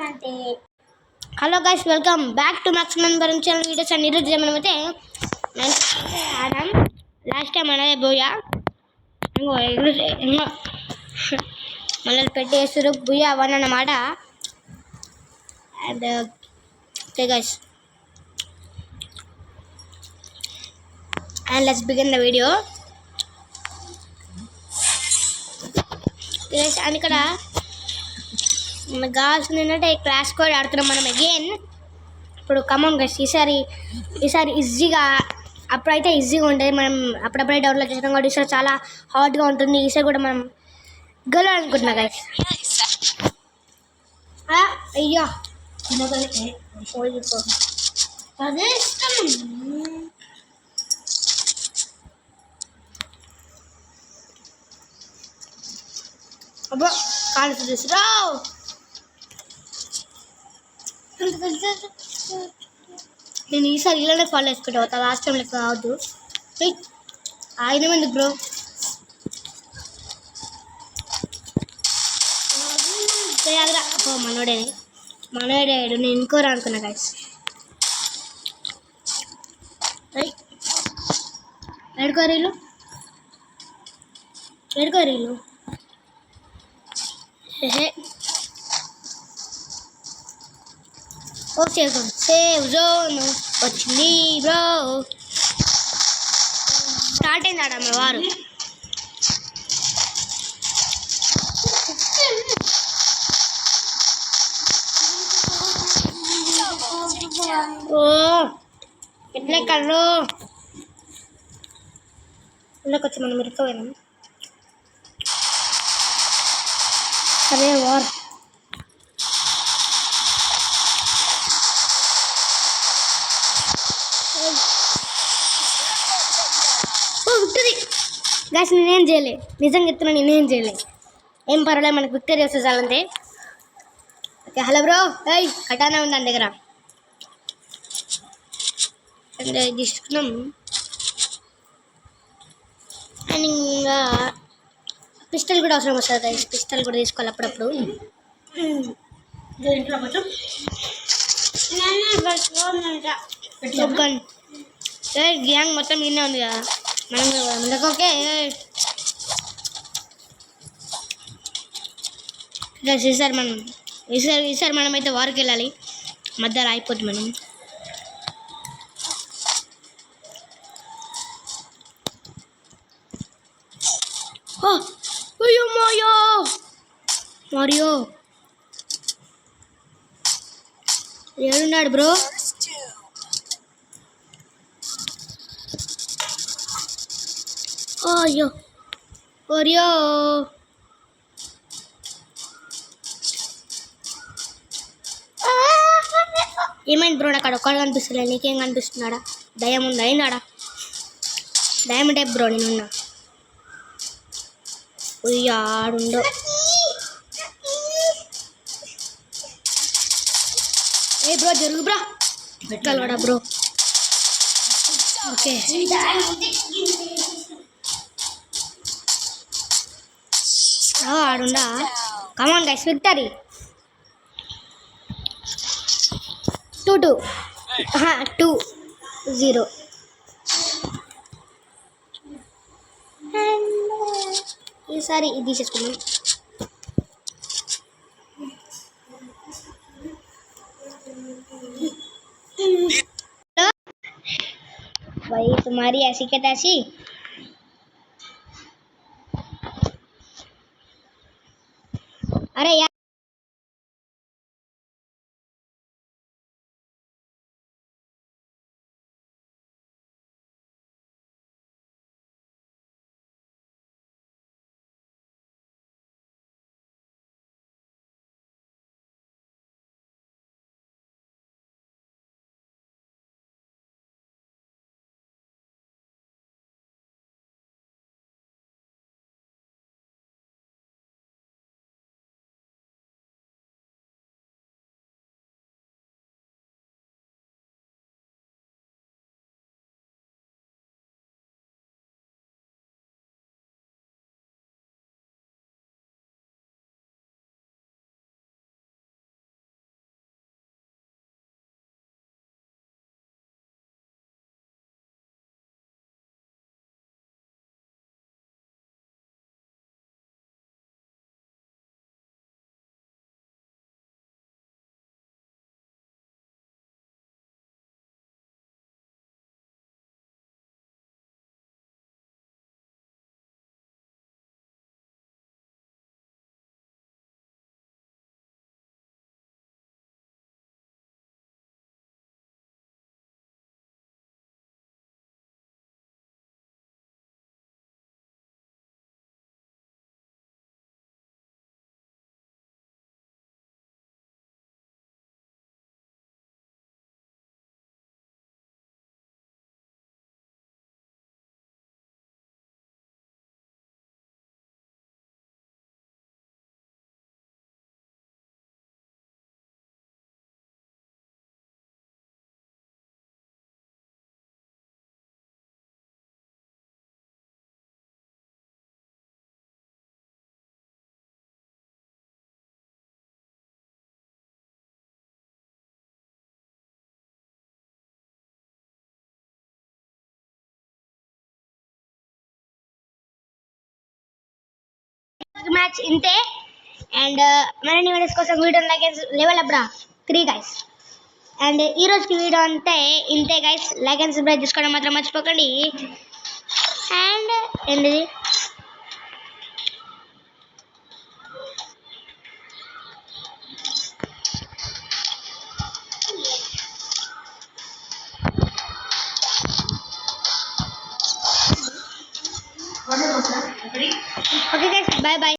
Hello guys, welcome back to maximum బరం channel videos. And ఈరోజు మనమైతే ఆడాం. లాస్ట్ టైం అనేది బోయా మళ్ళీ పెట్టేస్తారు బుయ్యా అవన్నీ అన్నమాట. And okay guys, and let's begin the video. And ఇక్కడ కావాల్సింది ఏంటంటే క్లాష్ కోడ్ ఆడుతున్నాం మనం అగైన్. ఇప్పుడు కమాన్ గైస్, ఈసారి ఈజీగా, అప్పుడైతే ఈజీగా ఉండేది, మనం అప్పుడప్పుడే డౌన్లోడ్ చేసాం కాబట్టి ఈసారి చాలా హార్డ్గా ఉంటుంది. ఈసారి కూడా మనం గెలవాలనుకుంటున్నా గైస్. అయ్యా అదే ఇష్టం. అబ్బా కాలు తీసురావు. నేను ఈసారి ఇలానే ఫాలో చేసుకుంటా అవుతా, లాస్ట్ టైం లెక్క కావద్దు. ఆయన ఎందుకు బ్రో? మనోడాడు నేను ఇంకోరా అనుకున్నా గైస్. ఏడుకోరీలు ఓకే, సేవ్ జోన్ వచ్చింది బ్రో. స్టార్ట్ అయింది ఆడ మా వారు. ఓ ఎట్లే కళ్ళు వచ్చి మనం ఇరుక్కుపోయినాం. అదే వార్ విక్టరీ గాయస్. నేనేం చేయలే, నిజంగా చెప్తున్నా, నేనేం చేయలే. ఏం పర్వాలేదు, మనకు విక్టరీ వస్తే చాలంతే. Okay hello bro. కటానా ఉంది దాని దగ్గర. తీసుకున్నాం. అండ్ ఇంకా పిస్టల్ కూడా అవసరం వస్తుంది గైస్, పిస్టల్ కూడా తీసుకోవాలి అప్పుడప్పుడు. గ్యాంగ్ మొత్తం ఇన్నే ఉంది కదా, మనం ఓకే. ఈసారి మనం అయితే వారికి వెళ్ళాలి, మధ్యలో అయిపోద్ది మనం. అయ్యో మరియో ఏడున్నాడు బ్రో? అయ్యో మరియో, ఏమైంది బ్రో? నాకు ఒక్కడు కనిపిస్తులే, నీకేం కనిపిస్తున్నాడా? దయ్యం ఉందా అయిందాడా? దయ్యం టైప్ బ్రో నేనున్నా. ఆడుండో. ఏ బ్రో జరుగు బ్రో, పెట్టాలవాడా బ్రో. ఓకే ఆడుండా. Come on guys, victory. 2-0. ఈసారి ఇది తీసేసుకున్నాం. भाई तुम्हारी ऐसी क्या तैसी। अरे यार మ్యాచ్ ఇంతే. అండ్ మరిన్ని వీడియోస్ కోసం వీడియో లైక్ లెవెల్ అప్ రా 3 గైస్. అండ్ ఈ రోజుకి వీడియో అంటే ఇంతే గైస్. లైక్ అండ్ సబ్స్క్రైబ్ చేసుకోవడం మాత్రం మర్చిపోకండి. అండ్ ఏంటిది ఓకే గైస్, బాయ్ బాయ్.